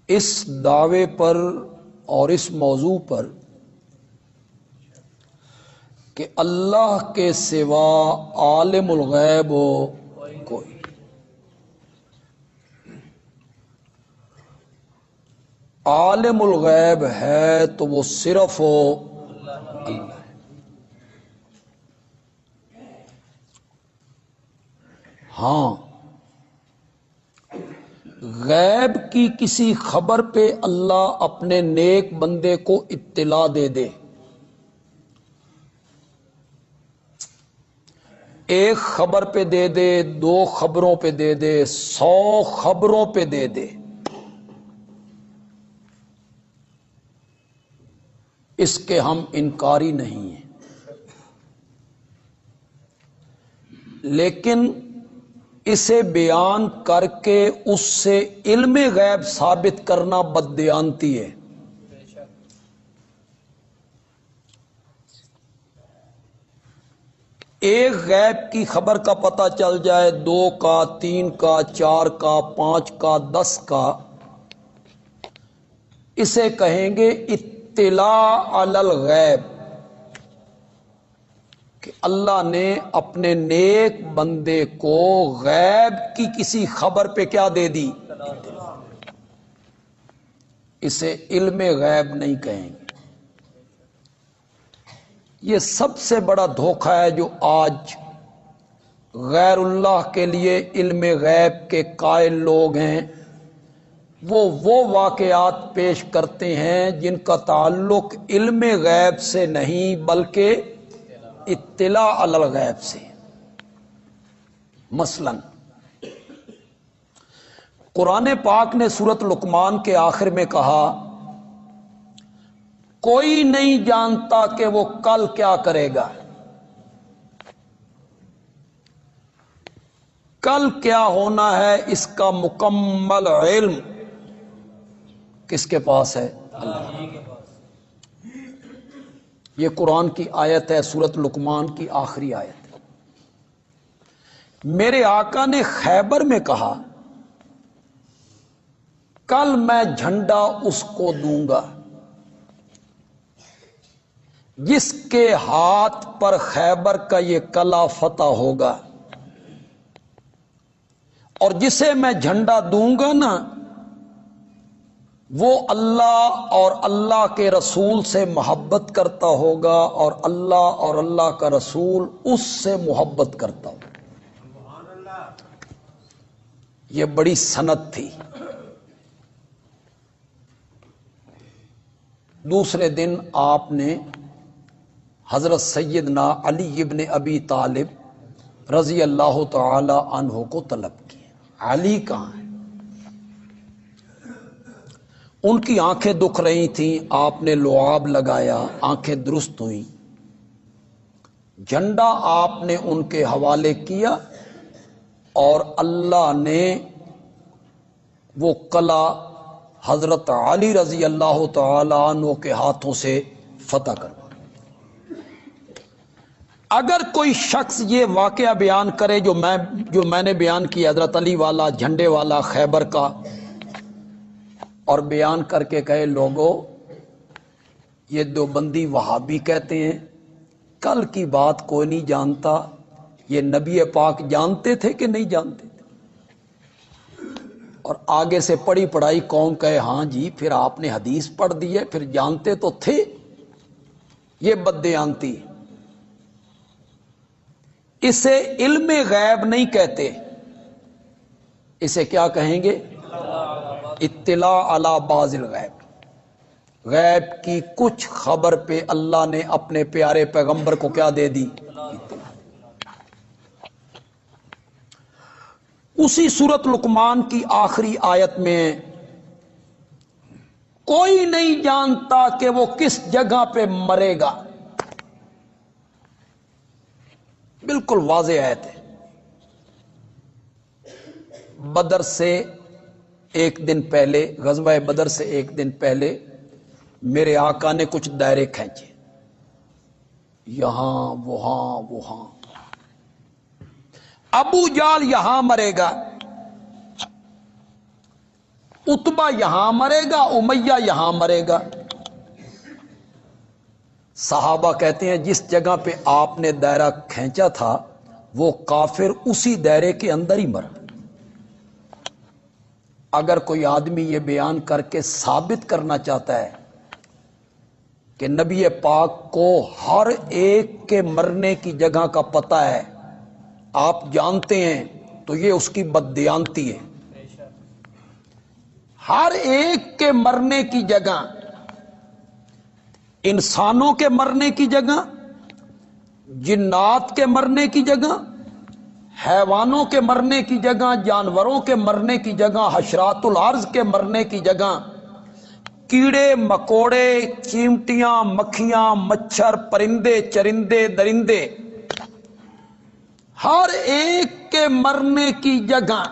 اس دعوے پر اور اس موضوع پر کہ اللہ کے سوا عالم الغیب ہو کوئی، عالم الغیب ہے تو وہ صرف ہو اللہ ہے۔ ہاں، غیب کی کسی خبر پہ اللہ اپنے نیک بندے کو اطلاع دے دے، ایک خبر پہ دے دے، 2 خبروں پہ دے دے، 100 خبروں پہ دے دے، اس کے ہم انکاری نہیں ہیں، لیکن اسے بیان کر کے اس سے علم غیب ثابت کرنا بددیانتی ہے۔ ایک غیب کی خبر کا پتہ چل جائے، 2 کا، 3 کا، 4 کا، 5 کا، 10 کا، اسے کہیں گے اطلاع علی الغیب، کہ اللہ نے اپنے نیک بندے کو غیب کی کسی خبر پہ کیا دے دی، اسے علم غیب نہیں کہیں گے۔ یہ سب سے بڑا دھوکہ ہے جو آج غیر اللہ کے لیے علم غیب کے قائل لوگ ہیں، وہ واقعات پیش کرتے ہیں جن کا تعلق علم غیب سے نہیں بلکہ اطلاع علی الغیب سے۔ مثلا قرآن پاک نے سورۃ لقمان کے آخر میں کہا، کوئی نہیں جانتا کہ وہ کل کیا کرے گا، کل کیا ہونا ہے اس کا مکمل علم کس کے پاس ہے؟ اللہ کے پاس۔ یہ قرآن کی آیت ہے، سورۃ لقمان کی آخری آیت ہے۔ میرے آقا نے خیبر میں کہا، کل میں جھنڈا اس کو دوں گا جس کے ہاتھ پر خیبر کا یہ قلعہ فتح ہوگا، اور جسے میں جھنڈا دوں گا نا، وہ اللہ اور اللہ کے رسول سے محبت کرتا ہوگا، اور اللہ اور اللہ کا رسول اس سے محبت کرتا ہوگا۔ یہ بڑی سند تھی۔ دوسرے دن آپ نے حضرت سیدنا علی ابن ابی طالب رضی اللہ تعالی عنہ کو طلب کیا۔ علی کہاں ہے؟ ان کی آنکھیں دکھ رہی تھیں، آپ نے لعاب لگایا، آنکھیں درست ہوئیں، جھنڈا آپ نے ان کے حوالے کیا، اور اللہ نے وہ قلعہ حضرت علی رضی اللہ تعالی عنہ کے ہاتھوں سے فتح کروا۔ اگر کوئی شخص یہ واقعہ بیان کرے جو میں نے بیان کیا، حضرت علی والا، جھنڈے والا، خیبر کا، اور بیان کر کے کہے، لوگوں یہ دیوبندی وہابی کہتے ہیں کل کی بات کوئی نہیں جانتا، یہ نبی پاک جانتے تھے کہ نہیں جانتے تھے؟ اور آگے سے پڑھی پڑھائی قوم کہے، ہاں جی پھر آپ نے حدیث پڑھ دی ہے، پھر جانتے تو تھے۔ یہ بددیانتی، اسے علم غیب نہیں کہتے، اسے کیا کہیں گے؟ اطلاع علی بعض الغیب، غیب کی کچھ خبر پہ اللہ نے اپنے پیارے پیغمبر کو کیا دے دی؟ اطلاع۔ اسی سورۃ لقمان کی آخری آیت میں، کوئی نہیں جانتا کہ وہ کس جگہ پہ مرے گا، بالکل واضح آیت ہے۔ بدر سے ایک دن پہلے، غزوہ بدر سے ایک دن پہلے میرے آقا نے کچھ دائرے کھینچے، یہاں وہاں وہاں، ابو جال یہاں مرے گا، اتبا یہاں مرے گا، امیہ یہاں مرے گا۔ صحابہ کہتے ہیں جس جگہ پہ آپ نے دائرہ کھینچا تھا وہ کافر اسی دائرے کے اندر ہی مرا۔ اگر کوئی آدمی یہ بیان کر کے ثابت کرنا چاہتا ہے کہ نبی پاک کو ہر ایک کے مرنے کی جگہ کا پتہ ہے، آپ جانتے ہیں، تو یہ اس کی بددیانتی ہے۔ ہر ایک کے مرنے کی جگہ، انسانوں کے مرنے کی جگہ، جنات کے مرنے کی جگہ، حیوانوں کے مرنے کی جگہ، جانوروں کے مرنے کی جگہ، حشرات الارض کے مرنے کی جگہ، کیڑے مکوڑے، چیونٹیاں، مکھیاں، مچھر، پرندے، چرندے، درندے، ہر ایک کے مرنے کی جگہ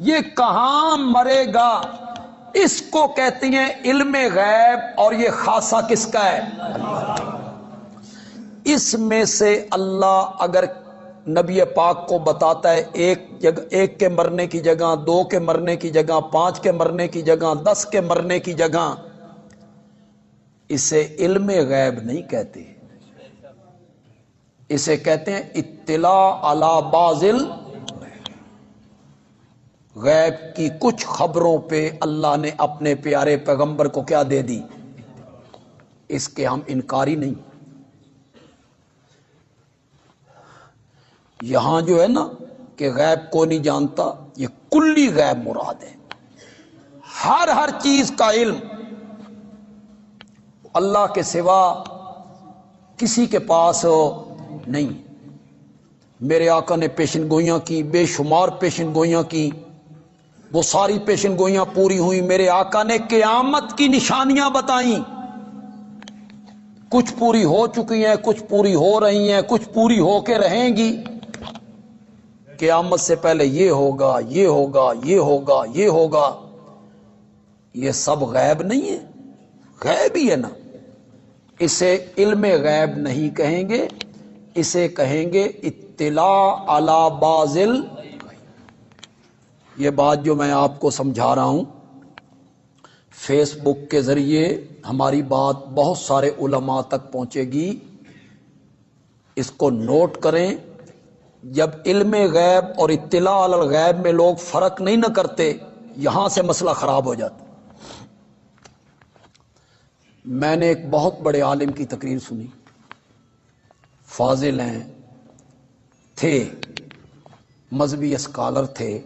یہ کہاں مرے گا، اس کو کہتے ہیں علم غیب، اور یہ خاصہ کس کا ہے؟ اس میں سے اللہ اگر نبی پاک کو بتاتا ہے ایک کے مرنے کی جگہ، 2 کے مرنے کی جگہ، 5 کے مرنے کی جگہ، 10 کے مرنے کی جگہ، اسے علم غیب نہیں کہتے، اسے کہتے ہیں اطلاع علی بعض غیب کی کچھ خبروں پہ اللہ نے اپنے پیارے پیغمبر کو کیا دے دی، اس کے ہم انکاری نہیں۔ یہاں جو ہے نا کہ غیب کو نہیں جانتا، یہ کلی غیب مراد ہے، ہر چیز کا علم اللہ کے سوا کسی کے پاس نہیں۔ میرے آقا نے پیشن گوئیاں کی، بے شمار پیشن گوئیاں کی، وہ ساری پیشن گوئیاں پوری ہوئیں۔ میرے آقا نے قیامت کی نشانیاں بتائیں، کچھ پوری ہو چکی ہیں، کچھ پوری ہو رہی ہیں، کچھ پوری ہو کے رہیں گی۔ قیامت سے پہلے یہ ہوگا، یہ ہوگا، یہ ہوگا، یہ ہوگا، یہ سب غیب نہیں ہے، غیب ہی ہے نا۔ اسے علم غیب نہیں کہیں گے، اسے کہیں گے اطلاع علی بعض یہ بات جو میں آپ کو سمجھا رہا ہوں، فیس بک کے ذریعے ہماری بات بہت سارے علماء تک پہنچے گی، اس کو نوٹ کریں۔ جب علم غیب اور اطلاع علی الغیب میں لوگ فرق نہیں نہ کرتے، یہاں سے مسئلہ خراب ہو جاتا۔ میں نے ایک بہت بڑے عالم کی تقریر سنی، فاضل ہیں، تھے مذہبی اسکالر تھے،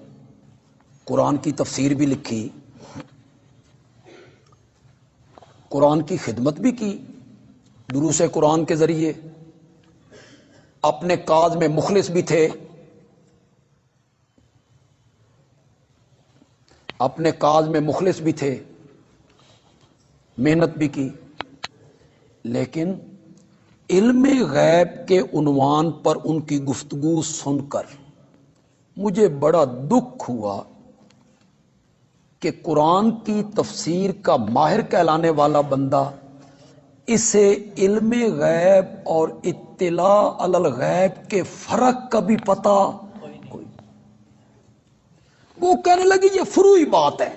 قرآن کی تفسیر بھی لکھی، قرآن کی خدمت بھی کی دروس قرآن کے ذریعے، اپنے کاز میں مخلص بھی تھے، اپنے کاز میں مخلص بھی تھے، محنت بھی کی، لیکن علم غیب کے عنوان پر ان کی گفتگو سن کر مجھے بڑا دکھ ہوا کہ قرآن کی تفسیر کا ماہر کہلانے والا بندہ اسے علم غیب اور اطلاع علی الغیب کے فرق کا بھی پتہ کوئی، وہ کہنے لگی یہ فروعی بات ہے،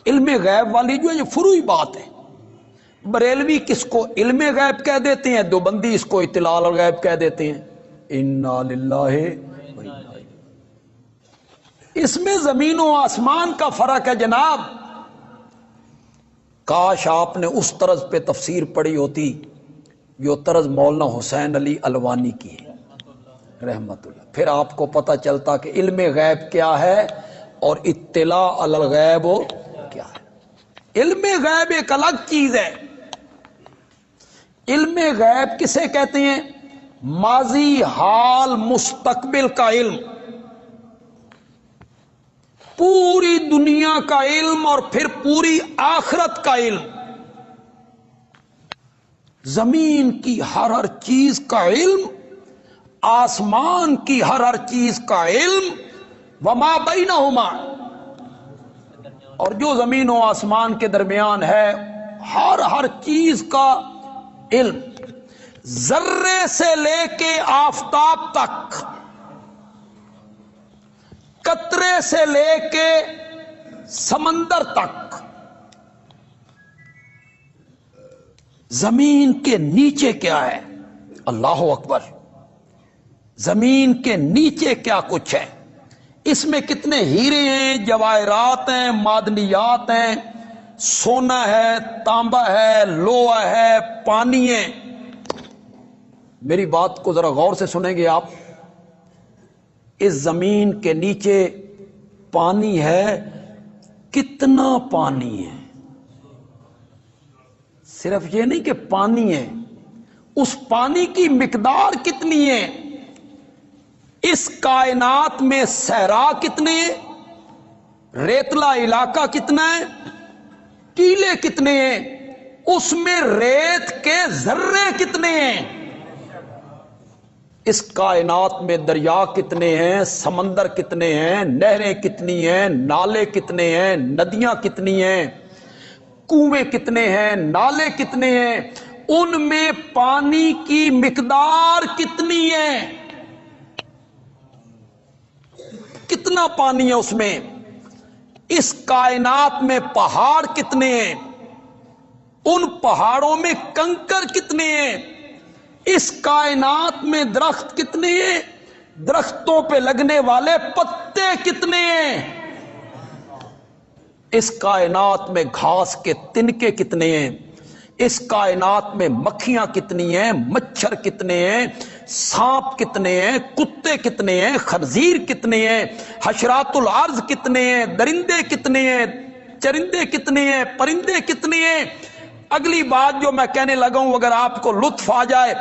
علم غیب والی جو ہے یہ فروعی بات ہے۔ بریلوی کس کو علم غیب کہہ دیتے ہیں، دیوبندی اس کو اطلاع علی الغیب کہہ دیتے ہیں۔ انا للہ و انا الیہ، اس میں زمین و آسمان کا فرق ہے جناب۔ کاش آپ نے اس طرز پہ تفسیر پڑھی ہوتی جو طرز مولانا حسین علی الوانی کی ہے رحمت اللہ، پھر آپ کو پتہ چلتا کہ علم غیب کیا ہے اور اطلاع علی الغیب کیا ہے۔ علم غیب ایک الگ چیز ہے۔ علم غیب کسے کہتے ہیں؟ ماضی، حال، مستقبل کا علم، پوری دنیا کا علم اور پھر پوری آخرت کا علم، زمین کی ہر چیز کا علم، آسمان کی ہر چیز کا علم، وما بینہما، اور جو زمین و آسمان کے درمیان ہے ہر چیز کا علم، ذرے سے لے کے آفتاب تک، قطرے سے لے کے سمندر تک، زمین کے نیچے کیا ہے، اللہ اکبر، زمین کے نیچے کیا کچھ ہے، اس میں کتنے ہیرے ہیں، جواہرات ہیں، معدنیات ہیں، سونا ہے، تانبا ہے، لوہا ہے، پانی ہے۔ میری بات کو ذرا غور سے سنیں گے آپ، اس زمین کے نیچے پانی ہے، کتنا پانی ہے، صرف یہ نہیں کہ پانی ہے، اس پانی کی مقدار کتنی ہے، اس کائنات میں صحرا کتنے ہیں، ریتلا علاقہ کتنا ہے، ٹیلے کتنے ہیں، اس میں ریت کے ذرے کتنے ہیں، اس کائنات میں دریا کتنے ہیں، سمندر کتنے ہیں، نہریں کتنی ہیں، نالے کتنے ہیں، ندیاں کتنی ہیں، کنویں کتنے ہیں، نالے کتنے ہیں، ان میں پانی کی مقدار کتنی ہے، کتنا پانی ہے اس میں، اس کائنات میں پہاڑ کتنے ہیں، ان پہاڑوں میں کنکر کتنے ہیں، اس کائنات میں درخت کتنے ہیں، درختوں پہ لگنے والے پتے کتنے ہیں، اس کائنات میں گھاس کے تنکے کتنے ہیں، اس کائنات میں مکھیاں کتنی ہیں، مچھر کتنے ہیں، سانپ کتنے ہیں، کتے کتنے ہیں، خنزیر کتنے ہیں، حشرات الارض کتنے ہیں، درندے کتنے ہیں، چرندے کتنے ہیں، پرندے کتنے ہیں۔ اگلی بات جو میں کہنے لگا ہوں اگر آپ کو لطف آ جائے،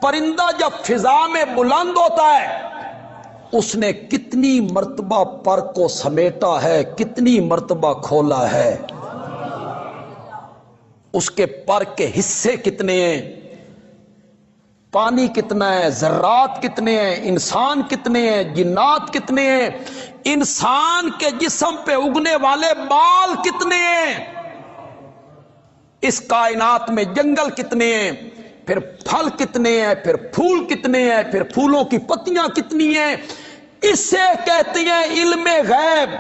پرندہ جب فضا میں بلند ہوتا ہے اس نے کتنی مرتبہ پر کو سمیٹا ہے، کتنی مرتبہ کھولا ہے، اس کے پر کے حصے کتنے ہیں، پانی کتنا ہے، ذرات کتنے ہیں، انسان کتنے ہیں، جنات کتنے ہیں، انسان کے جسم پہ اگنے والے بال کتنے ہیں، اس کائنات میں جنگل کتنے ہیں، پھر پھل کتنے ہیں، پھر پھول کتنے ہیں، پھر پھولوں کی پتیاں کتنی ہیں، اسے کہتے ہیں علم غیب۔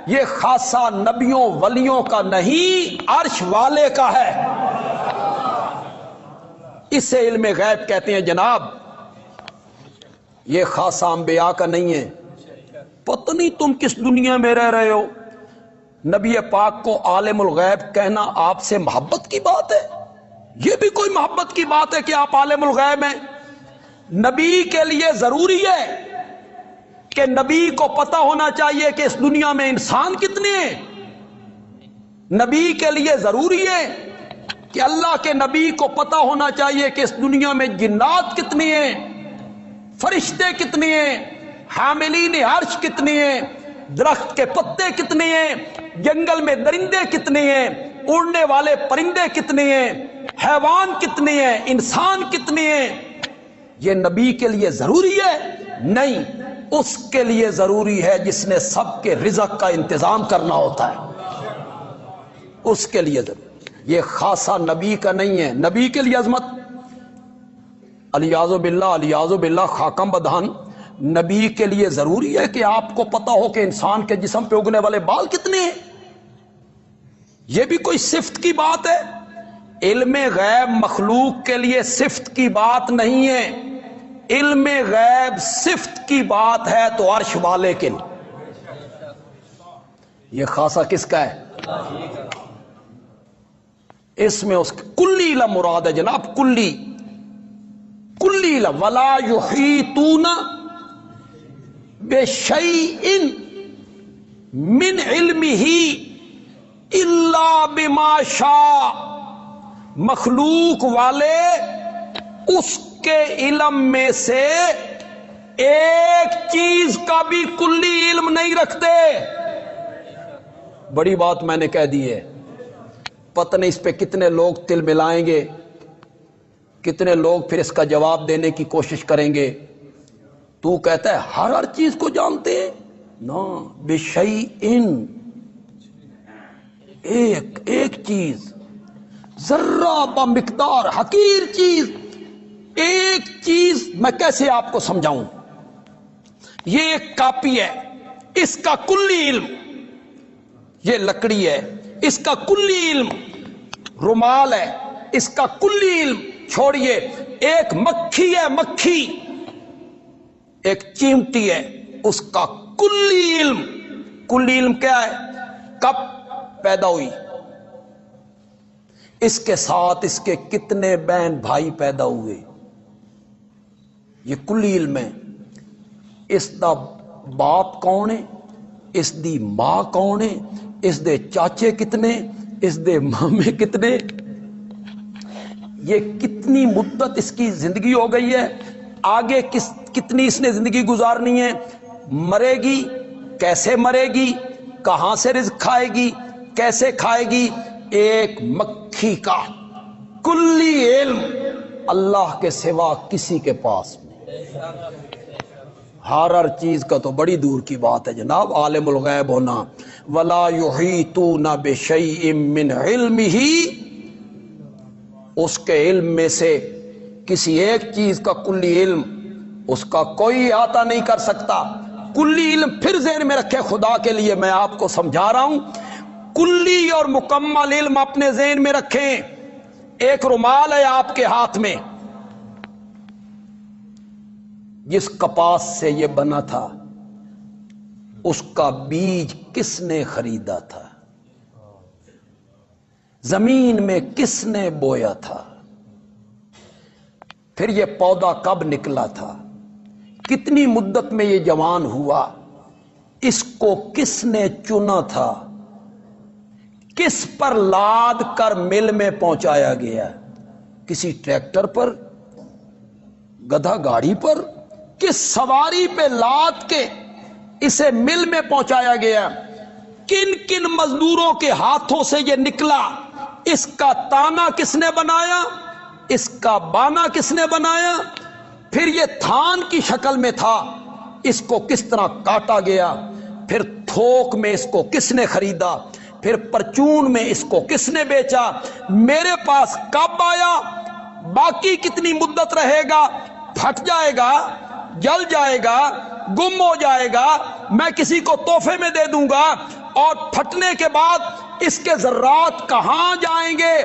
یہ خاصہ نبیوں ولیوں کا نہیں، عرش والے کا ہے، اسے علم غیب کہتے ہیں جناب، یہ خاصہ انبیاء کا نہیں ہے۔ پتہ نہیں تم کس دنیا میں رہ رہے ہو، نبی پاک کو عالم الغیب کہنا آپ سے محبت کی بات ہے؟ یہ بھی کوئی محبت کی بات ہے کہ آپ عالم الغیب ہیں؟ نبی کے لیے ضروری ہے کہ نبی کو پتہ ہونا چاہیے کہ اس دنیا میں انسان کتنے ہیں، نبی کے لیے ضروری ہے کہ اللہ کے نبی کو پتہ ہونا چاہیے کہ اس دنیا میں جنات کتنے ہیں، فرشتے کتنے ہیں، حاملین عرش کتنے ہیں، درخت کے پتے کتنے ہیں، جنگل میں درندے کتنے ہیں، اڑنے والے پرندے کتنے ہیں، حیوان کتنے ہیں، انسان کتنے ہیں۔ یہ نبی کے لیے ضروری ہے؟ نہیں، اس کے لیے ضروری ہے جس نے سب کے رزق کا انتظام کرنا ہوتا ہے، اس کے لیے ضروری، یہ خاصہ نبی کا نہیں ہے۔ نبی کے لیے عظمت، الیاذ باللہ الیاذ باللہ خاکم بدہن، نبی کے لیے ضروری ہے کہ آپ کو پتہ ہو کہ انسان کے جسم پہ اگنے والے بال کتنے ہیں؟ یہ بھی کوئی صفت کی بات ہے؟ علم غیب مخلوق کے لیے صفت کی بات نہیں ہے، علم غیب صفت کی بات ہے تو عرش والے کے لیے۔ یہ خاصہ کس کا ہے؟ اس میں اس کلی علم مراد ہے جناب، کلی علم، ولا یحیطون بشیء من علمہ الا بما شاء، مخلوق والے اس کے علم میں سے ایک چیز کا بھی کلی علم نہیں رکھتے۔ بڑی بات میں نے کہہ دی ہے، پتہ نہیں اس پہ کتنے لوگ تل ملائیں گے، کتنے لوگ پھر اس کا جواب دینے کی کوشش کریں گے۔ تو کہتا ہے ہر چیز کو جانتے ہیں، نا بشیء، ایک چیز، ذرہ بمقدار، حقیر چیز، ایک چیز۔ میں کیسے آپ کو سمجھاؤں؟ یہ ایک کاپی ہے، اس کا کلی علم یہ لکڑی ہے، اس کا کلی علم، رومال ہے، اس کا کلی علم چھوڑیے، ایک مکھی ہے، مکھی ایک چیمٹی ہے، اس کا کلی علم کیا ہے؟ کب پیدا ہوئی، اس کے ساتھ اس کے کتنے بہن بھائی پیدا ہوئے، یہ کلی علم ہے۔ اس دا باپ کون ہے، اس دی ماں کون ہے، اس دے چاچے کتنے، اس دے مامے کتنے، یہ کتنی مدت اس کی زندگی ہو گئی ہے، آگے کتنی اس نے زندگی گزارنی ہے، مرے گی کیسے مرے گی، کہاں سے رزق کھائے گی، کیسے کھائے گی، ایک مکھی کا کلی علم اللہ کے سوا کسی کے پاس نہیں۔ ہر چیز کا تو بڑی دور کی بات ہے جناب، عالم الغیب ہونا، ولا یحیطون بشیء من علمہ، اس کے علم میں سے کسی ایک چیز کا کلی علم اس کا کوئی احاطہ نہیں کر سکتا۔ کلی علم پھر ذہن میں رکھے، خدا کے لیے میں آپ کو سمجھا رہا ہوں، کلی اور مکمل علم اپنے ذہن میں رکھیں۔ ایک رومال ہے آپ کے ہاتھ میں، جس کپاس سے یہ بنا تھا اس کا بیج کس نے خریدا تھا، زمین میں کس نے بویا تھا، پھر یہ پودا کب نکلا تھا، کتنی مدت میں یہ جوان ہوا، اس کو کس نے چنا تھا، کس پر لاد کر مل میں پہنچایا گیا، کسی ٹریکٹر پر، گدھا گاڑی پر، کس سواری پہ لاد کے اسے مل میں پہنچایا گیا، کن کن مزدوروں کے ہاتھوں سے یہ نکلا، اس کا تانا کس نے بنایا، اس کا بانا کس نے بنایا، پھر یہ تھان کی شکل میں تھا، اس کو کس طرح کاٹا گیا، پھر تھوک میں اس کو کس نے خریدا، پھر پرچون میں اس کو کس نے بیچا، میرے پاس کب آیا، باقی کتنی مدت رہے گا، پھٹ جائے گا، جل جائے گا، گم ہو جائے گا، میں کسی کو تحفے میں دے دوں گا، اور پھٹنے کے بعد اس کے ذرات کہاں جائیں گے،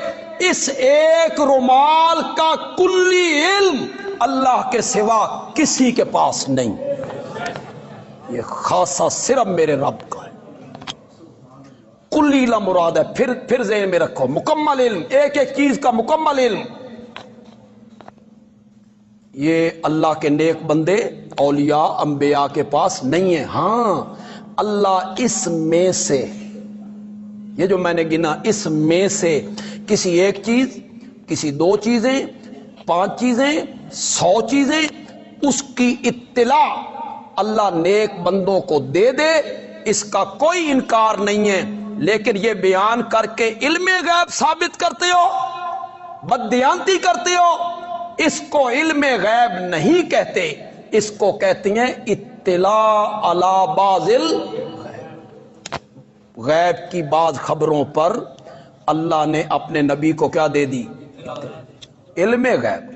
اس ایک رومال کا کلی علم اللہ کے سوا کسی کے پاس نہیں، یہ خاصہ صرف میرے رب کا ہے۔ کلی علم مراد ہے، پھر ذہن میں رکھو، مکمل علم، ایک ایک چیز کا مکمل علم، یہ اللہ کے نیک بندے اولیاء انبیاء کے پاس نہیں ہے۔ ہاں اللہ اس میں سے، یہ جو میں نے گنا، اس میں سے کسی ایک چیز، کسی دو چیزیں، 5 چیزیں، 100 چیزیں، اس کی اطلاع اللہ نیک بندوں کو دے دے، اس کا کوئی انکار نہیں ہے، لیکن یہ بیان کر کے علم غیب ثابت کرتے ہو، بددیانتی کرتے ہو، اس کو علم غیب نہیں کہتے، اس کو کہتے ہیں اطلاع علی بعض غیب کی بعض خبروں پر اللہ نے اپنے نبی کو کیا دے دی، علم غیب۔